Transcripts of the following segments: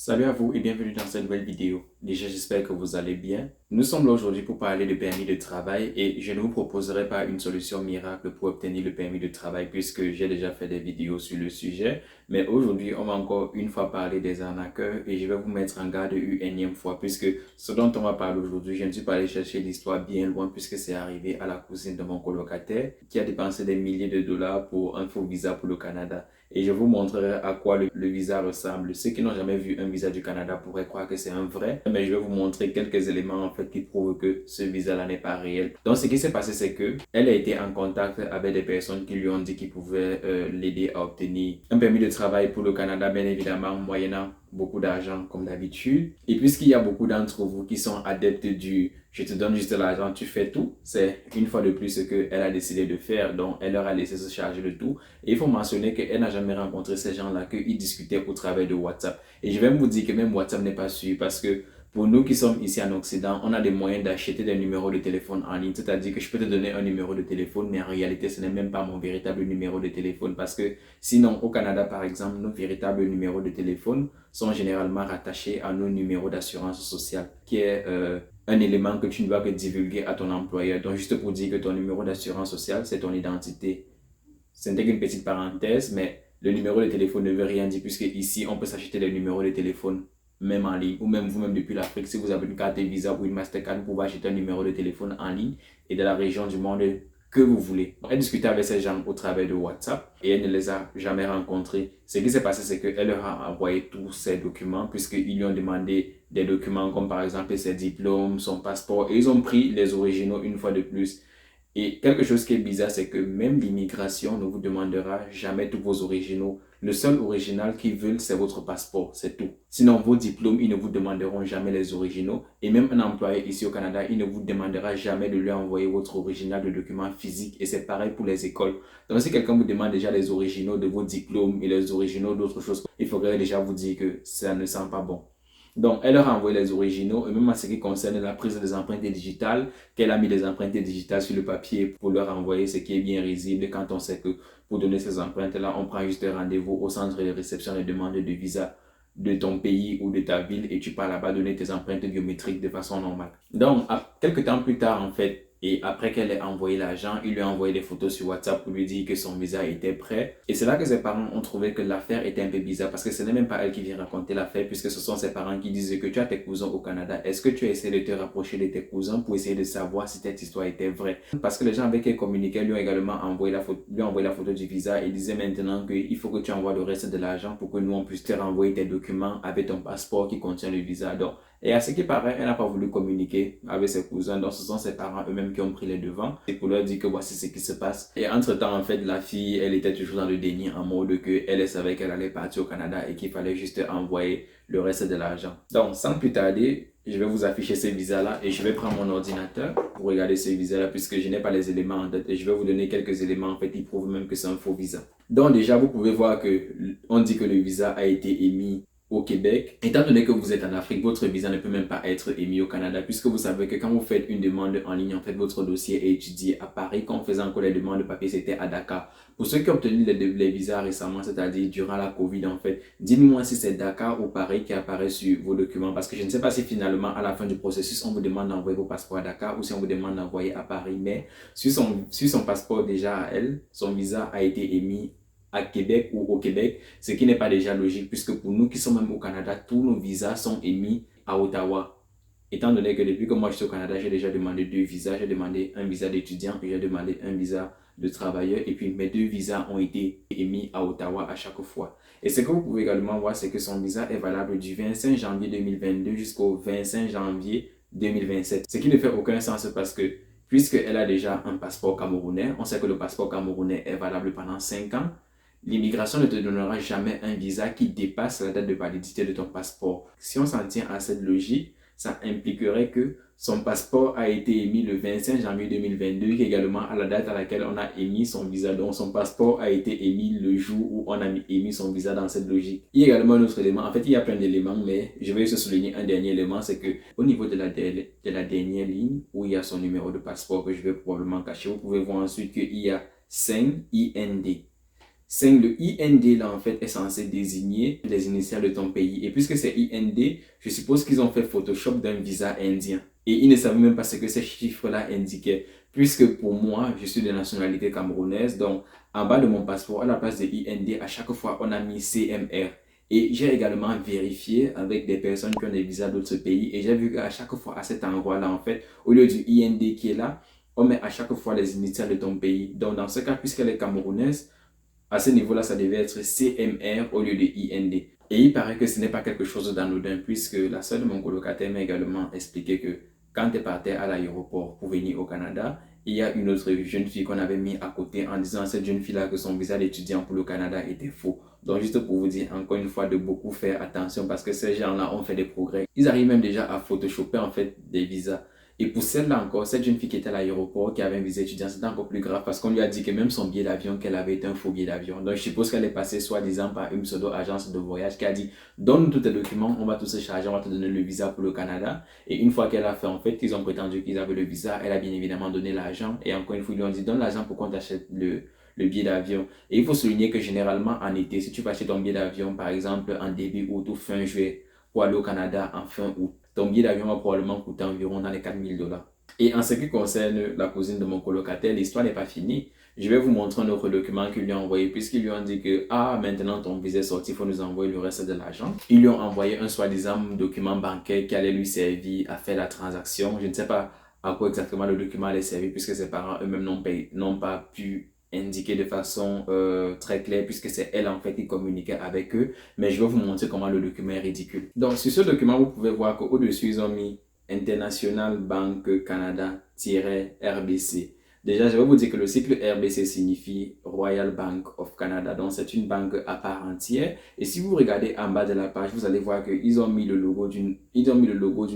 Salut à vous et bienvenue dans cette nouvelle vidéo. Déjà, j'espère que vous allez bien. Nous sommes là aujourd'hui pour parler de permis de travail et je ne vous proposerai pas une solution miracle pour obtenir le permis de travail puisque j'ai déjà fait des vidéos sur le sujet. Mais aujourd'hui, on va encore une fois parler des arnaqueurs et je vais vous mettre en garde une énième fois puisque ce dont on va parler aujourd'hui, je ne suis pas allé chercher l'histoire bien loin puisque c'est arrivé à la cousine de mon colocataire qui a dépensé des milliers de dollars pour un faux visa pour le Canada. Et je vous montrerai à quoi le visa ressemble. Ceux qui n'ont jamais vu un visa du Canada pourraient croire que c'est un vrai, mais je vais vous montrer quelques éléments en fait qui prouvent que ce visa-là n'est pas réel. Donc ce qui s'est passé, c'est que elle a été en contact avec des personnes qui lui ont dit qu'ils pouvaient l'aider à obtenir un permis de travail pour le Canada, bien évidemment, moyennant beaucoup d'argent comme d'habitude. Et puisqu'il y a beaucoup d'entre vous qui sont adeptes du je te donne juste l'argent, tu fais tout, c'est une fois de plus ce qu'elle a décidé de faire. Donc, elle leur a laissé se charger de tout. Et il faut mentionner qu'elle n'a jamais rencontré ces gens-là, qu'ils discutaient au travers de WhatsApp. Et je vais vous dire que même WhatsApp n'est pas sûr parce que pour nous qui sommes ici en Occident, on a des moyens d'acheter des numéros de téléphone en ligne. C'est-à-dire que je peux te donner un numéro de téléphone, mais en réalité, ce n'est même pas mon véritable numéro de téléphone. Parce que sinon, au Canada, par exemple, nos véritables numéros de téléphone sont généralement rattachés à nos numéros d'assurance sociale, qui est un élément que tu ne dois que divulguer à ton employeur. Donc, juste pour dire que ton numéro d'assurance sociale, c'est ton identité. Ce n'était qu'une petite parenthèse, mais le numéro de téléphone ne veut rien dire puisque ici, on peut s'acheter des numéros de téléphone même en ligne ou même vous-même depuis l'Afrique. Si vous avez une carte Visa ou une Mastercard, vous pouvez acheter un numéro de téléphone en ligne et de la région du monde que vous voulez. Elle discutait avec ces gens au travers de WhatsApp et elle ne les a jamais rencontrés. Ce qui s'est passé, c'est qu'elle leur a envoyé tous ces documents puisqu'ils lui ont demandé des documents comme par exemple ses diplômes, son passeport et ils ont pris les originaux une fois de plus. Et quelque chose qui est bizarre, c'est que même l'immigration ne vous demandera jamais tous vos originaux. Le seul original qu'ils veulent, c'est votre passeport, c'est tout. Sinon, vos diplômes, ils ne vous demanderont jamais les originaux. Et même un employé ici au Canada, il ne vous demandera jamais de lui envoyer votre original de document physique. Et c'est pareil pour les écoles. Donc, si quelqu'un vous demande déjà les originaux de vos diplômes et les originaux d'autres choses, il faudrait déjà vous dire que ça ne sent pas bon. Donc, elle leur a envoyé les originaux, et même en ce qui concerne la prise des empreintes digitales, qu'elle a mis des empreintes digitales sur le papier pour leur envoyer, ce qui est bien risible quand on sait que pour donner ces empreintes-là, on prend juste un rendez-vous au centre de réception et demande de visa de ton pays ou de ta ville et tu pars là-bas donner tes empreintes biométriques de façon normale. Donc, quelques temps plus tard, en fait, et après qu'elle ait envoyé l'argent, il lui a envoyé des photos sur WhatsApp pour lui dire que son visa était prêt. Et c'est là que ses parents ont trouvé que l'affaire était un peu bizarre parce que ce n'est même pas elle qui vient raconter l'affaire puisque ce sont ses parents qui disent que tu as tes cousins au Canada. Est-ce que tu as essayé de te rapprocher de tes cousins pour essayer de savoir si cette histoire était vraie? Parce que les gens avec qui elle communiquait lui ont également envoyé la photo du visa et disaient maintenant qu'il faut que tu envoies le reste de l'argent pour que nous on puisse te renvoyer tes documents avec ton passeport qui contient le visa. Donc, et à ce qui paraît, elle n'a pas voulu communiquer avec ses cousins, donc ce sont ses parents eux-mêmes qui ont pris les devants et pour leur dire que voici ce qui se passe. Et entre-temps, en fait, la fille, elle était toujours dans le déni en mode que elle savait qu'elle allait partir au Canada et qu'il fallait juste envoyer le reste de l'argent. Donc, sans plus tarder, je vais vous afficher ces visas-là et je vais prendre mon ordinateur pour regarder ces visas-là puisque je n'ai pas les éléments en tête et je vais vous donner quelques éléments en fait qui prouvent même que c'est un faux visa. Donc déjà, vous pouvez voir que on dit que le visa a été émis au Québec. Étant donné que vous êtes en Afrique, votre visa ne peut même pas être émis au Canada puisque vous savez que quand vous faites une demande en ligne, en fait, votre dossier est étudié à Paris. Quand on faisait encore les demandes de papier, c'était à Dakar. Pour ceux qui ont obtenu les visas récemment, c'est-à-dire durant la COVID, en fait, dites-moi si c'est Dakar ou Paris qui apparaît sur vos documents parce que je ne sais pas si finalement, à la fin du processus, on vous demande d'envoyer vos passeports à Dakar ou si on vous demande d'envoyer à Paris. Mais sur son passeport déjà à elle, son visa a été émis à Québec ou au Québec, ce qui n'est pas déjà logique puisque pour nous qui sommes même au Canada, tous nos visas sont émis à Ottawa. Étant donné que depuis que moi je suis au Canada, j'ai déjà demandé deux visas. J'ai demandé un visa d'étudiant et j'ai demandé un visa de travailleur. Et puis mes deux visas ont été émis à Ottawa à chaque fois. Et ce que vous pouvez également voir, c'est que son visa est valable du 25 janvier 2022 jusqu'au 25 janvier 2027. Ce qui ne fait aucun sens parce que puisqu'elle a déjà un passeport camerounais, on sait que le passeport camerounais est valable pendant 5 ans. L'immigration ne te donnera jamais un visa qui dépasse la date de validité de ton passeport. Si on s'en tient à cette logique, ça impliquerait que son passeport a été émis le 25 janvier 2022, qui est également à la date à laquelle on a émis son visa. Donc, son passeport a été émis le jour où on a émis son visa dans cette logique. Il y a également un autre élément. En fait, il y a plein d'éléments, mais je vais juste souligner un dernier élément, c'est que au niveau de la dernière ligne, où il y a son numéro de passeport que je vais probablement cacher, vous pouvez voir ensuite qu'il y a 5 IND. 5, le IND là en fait est censé désigner les initiales de ton pays. Et puisque c'est IND, je suppose qu'ils ont fait Photoshop d'un visa indien. Et ils ne savaient même pas ce que ces chiffres-là indiquaient. Puisque pour moi, je suis de nationalité camerounaise, donc en bas de mon passeport, à la place de IND, à chaque fois, on a mis CMR. Et j'ai également vérifié avec des personnes qui ont des visas d'autres pays et j'ai vu qu'à chaque fois, à cet endroit-là, en fait, au lieu du IND qui est là, on met à chaque fois les initiales de ton pays. Donc, dans ce cas, puisqu'elle est camerounaise, à ce niveau-là, ça devait être CMR au lieu de IND. Et il paraît que ce n'est pas quelque chose d'anodin, puisque la sœur de mon colocataire m'a également expliqué que quand elle partait à l'aéroport pour venir au Canada, il y a une autre jeune fille qu'on avait mis à côté en disant à cette jeune fille-là que son visa d'étudiant pour le Canada était faux. Donc, juste pour vous dire encore une fois de beaucoup faire attention parce que ces gens-là ont fait des progrès. Ils arrivent même déjà à photoshopper en fait des visas. Et pour celle-là encore, cette jeune fille qui était à l'aéroport, qui avait un visa étudiant, c'était encore plus grave parce qu'on lui a dit que même son billet d'avion qu'elle avait été un faux billet d'avion. Donc, je suppose qu'elle est passée soi-disant par une pseudo-agence de voyage qui a dit donne-nous tous tes documents, on va tous se charger, on va te donner le visa pour le Canada. Et une fois qu'elle a fait, en fait, ils ont prétendu qu'ils avaient le visa. Elle a bien évidemment donné l'argent. Et encore une fois, ils lui ont dit donne l'argent pour qu'on t'achète le billet d'avion. Et il faut souligner que généralement en été, si tu vas acheter ton billet d'avion, par exemple en début août ou fin juillet, pour aller au Canada en fin août, ton billet d'avion va probablement coûter environ dans les 4 000 $. Et en ce qui concerne la cousine de mon colocataire, l'histoire n'est pas finie. Je vais vous montrer un autre document qu'ils lui ont envoyé, puisqu'ils lui ont dit que, ah, maintenant ton visa est sorti, il faut nous envoyer le reste de l'argent. Ils lui ont envoyé un soi-disant document bancaire qui allait lui servir à faire la transaction. Je ne sais pas à quoi exactement le document allait servir, puisque ses parents eux-mêmes n'ont pas pu indiquer de façon très claire, puisque c'est elle en fait qui communiquait avec eux. Mais je vais vous montrer comment le document est ridicule. Donc, sur ce document, vous pouvez voir qu'au-dessus, ils ont mis International Bank Canada-RBC. Déjà, je vais vous dire que le cycle RBC signifie Royal Bank of Canada. Donc, c'est une banque à part entière. Et si vous regardez en bas de la page, vous allez voir qu'ils ont mis le logo d'une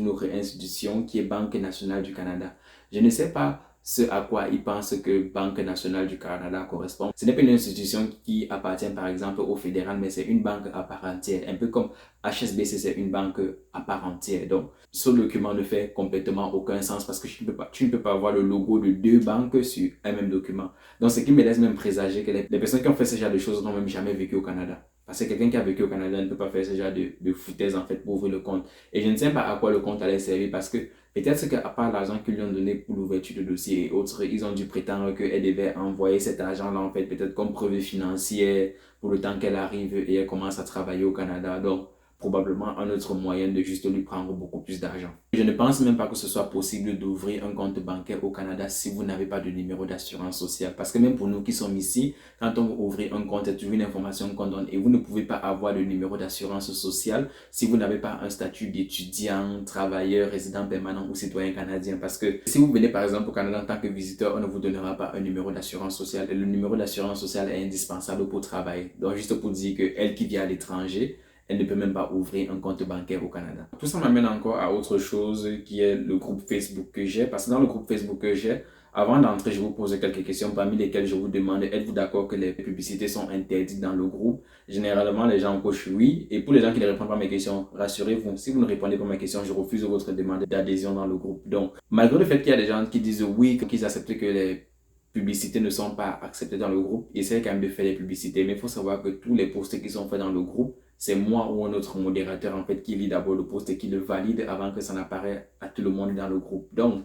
autre institution qui est Banque nationale du Canada. Je ne sais pas ce à quoi ils pensent que Banque nationale du Canada correspond. Ce n'est pas une institution qui appartient par exemple au fédéral, mais c'est une banque à part entière. Un peu comme HSBC, c'est une banque à part entière. Donc, ce document ne fait complètement aucun sens parce que tu ne peux pas avoir le logo de deux banques sur un même document. Donc, ce qui me laisse même présager que les personnes qui ont fait ce genre de choses n'ont même jamais vécu au Canada. Parce que quelqu'un qui a vécu au Canada ne peut pas faire ce genre de foutaise en fait pour ouvrir le compte. Et je ne sais pas à quoi le compte allait servir parce que peut-être qu'à part l'argent qu'ils lui ont donné pour l'ouverture de dossier et autres, ils ont dû prétendre qu'elle devait envoyer cet argent-là en fait peut-être comme preuve financière pour le temps qu'elle arrive et elle commence à travailler au Canada. Donc, probablement un autre moyen de juste lui prendre beaucoup plus d'argent. Je ne pense même pas que ce soit possible d'ouvrir un compte bancaire au Canada si vous n'avez pas de numéro d'assurance sociale. Parce que même pour nous qui sommes ici, quand on ouvre un compte, c'est toujours une information qu'on donne et vous ne pouvez pas avoir de numéro d'assurance sociale si vous n'avez pas un statut d'étudiant, travailleur, résident permanent ou citoyen canadien. Parce que si vous venez par exemple au Canada en tant que visiteur, on ne vous donnera pas un numéro d'assurance sociale. Et le numéro d'assurance sociale est indispensable pour travailler. Donc juste pour dire que elle qui vit à l'étranger, elle ne peut même pas ouvrir un compte bancaire au Canada. Tout ça m'amène encore à autre chose qui est le groupe Facebook que j'ai. Parce que dans le groupe Facebook que j'ai, avant d'entrer, je vous pose quelques questions parmi lesquelles je vous demande, êtes-vous d'accord que les publicités sont interdites dans le groupe? Généralement, les gens cochent oui. Et pour les gens qui ne répondent pas à mes questions, rassurez-vous, si vous ne répondez pas à mes questions, je refuse votre demande d'adhésion dans le groupe. Donc, malgré le fait qu'il y a des gens qui disent oui, qu'ils acceptent que les publicités ne sont pas acceptées dans le groupe, essayez quand même de faire des publicités. Mais il faut savoir que tous les posts qui sont faits dans le groupe, c'est moi ou un autre modérateur en fait qui lit d'abord le post et qui le valide avant que ça n'apparaisse à tout le monde dans le groupe. Donc,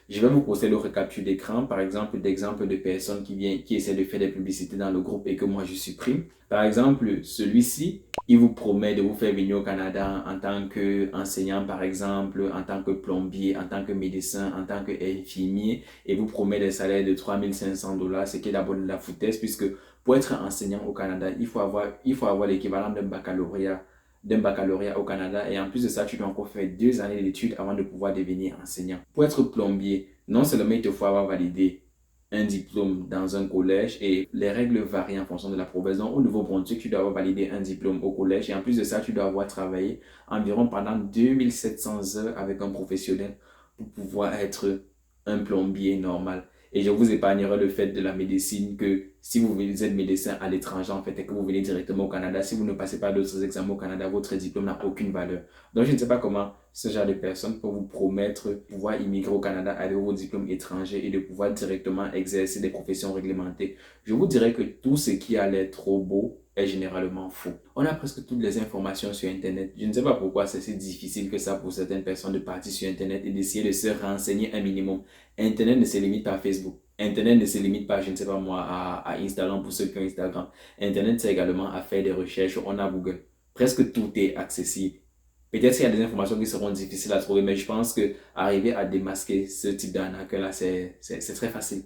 je vais vous poster le recapture d'écran, par exemple, d'exemples de personnes qui essaient de faire des publicités dans le groupe et que moi je supprime. Par exemple, celui-ci, il vous promet de vous faire venir au Canada en tant qu'enseignant, par exemple, en tant que plombier, en tant que médecin, en tant qu'infirmier, et vous promet des salaires de 3500 $, ce qui est d'abord de la foutaise, puisque pour être enseignant au Canada, il faut avoir l'équivalent d'un baccalauréat au Canada et en plus de ça, tu dois encore faire 2 années d'études avant de pouvoir devenir enseignant. Pour être plombier, non seulement il te faut avoir validé un diplôme dans un collège et les règles varient en fonction de la province. Donc, au Nouveau-Brunswick, tu dois avoir validé un diplôme au collège et en plus de ça, tu dois avoir travaillé environ pendant 2700 heures avec un professionnel pour pouvoir être un plombier normal. Et je vous épargnerai le fait de la médecine que si vous êtes médecin à l'étranger en fait et que vous venez directement au Canada, si vous ne passez pas d'autres examens au Canada, votre diplôme n'a aucune valeur. Donc je ne sais pas comment ce genre de personnes peut vous promettre de pouvoir immigrer au Canada avec vos diplômes étrangers et de pouvoir directement exercer des professions réglementées. Je vous dirais que tout ce qui a l'air trop beau est généralement faux. On a presque toutes les informations sur Internet. Je ne sais pas pourquoi c'est si difficile que ça pour certaines personnes de partir sur Internet et d'essayer de se renseigner un minimum. Internet ne se limite pas à Facebook. Internet ne se limite pas, je ne sais pas moi, à Instagram pour ceux qui ont Instagram. Internet, c'est également à faire des recherches. On a Google. Presque tout est accessible. Peut-être qu'il y a des informations qui seront difficiles à trouver, mais je pense que arriver à démasquer ce type d'arnaque-là, c'est très facile.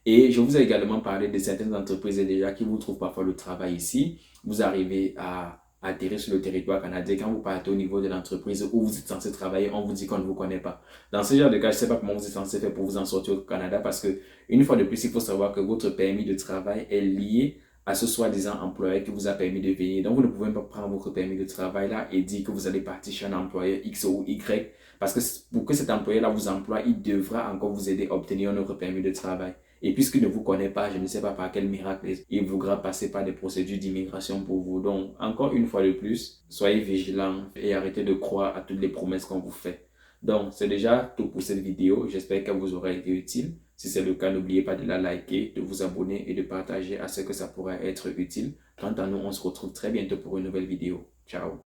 Et je vous ai également parlé de certaines entreprises déjà qui vous trouvent parfois le travail ici. Vous arrivez à atterrir sur le territoire canadien. Quand vous partez au niveau de l'entreprise où vous êtes censé travailler, on vous dit qu'on ne vous connaît pas. Dans ce genre de cas, je ne sais pas comment vous êtes censé faire pour vous en sortir au Canada parce que, une fois de plus, il faut savoir que votre permis de travail est lié à ce soi-disant employeur qui vous a permis de venir. Donc, vous ne pouvez pas prendre votre permis de travail là et dire que vous allez partir chez un employeur X ou Y parce que pour que cet employeur là vous emploie, il devra encore vous aider à obtenir un autre permis de travail. Et puisqu'il ne vous connaît pas, je ne sais pas par quel miracle, il voudra passer par des procédures d'immigration pour vous. Donc, encore une fois de plus, soyez vigilants et arrêtez de croire à toutes les promesses qu'on vous fait. Donc, c'est déjà tout pour cette vidéo. J'espère qu'elle vous aura été utile. Si c'est le cas, n'oubliez pas de la liker, de vous abonner et de partager à ceux que ça pourrait être utile. Quant à nous, on se retrouve très bientôt pour une nouvelle vidéo. Ciao!